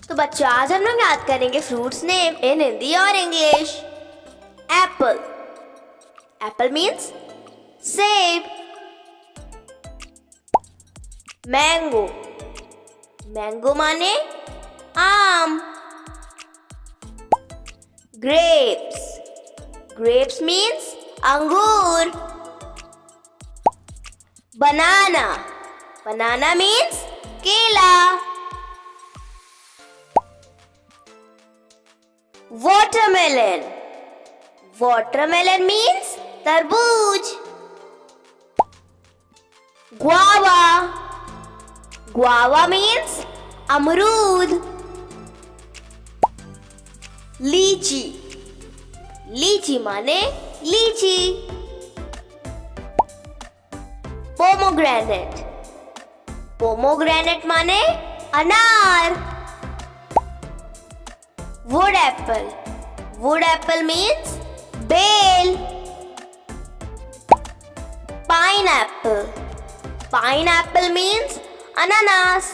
तो बच्चों आज हम लोग याद करेंगे फ्रूट्स नेम इन हिंदी और इंग्लिश। एप्पल, एप्पल मीन्स सेब। मैंगो, मैंगो माने आम। ग्रेप्स, ग्रेप्स मीन्स अंगूर। बनाना, बनाना मीन्स केला। वाटरमेलन, वाटरमेलन मीन्स तरबूज। गुआवा, गुआवा मीन्स अमरूद। लीची, लीची माने लीची। पोमोग्रेनेट, पोमोग्रेनेट माने अनार। Wood apple, wood apple means बेल। पाइनएप्पल, पाइनएप्पल मीन्स अनानास।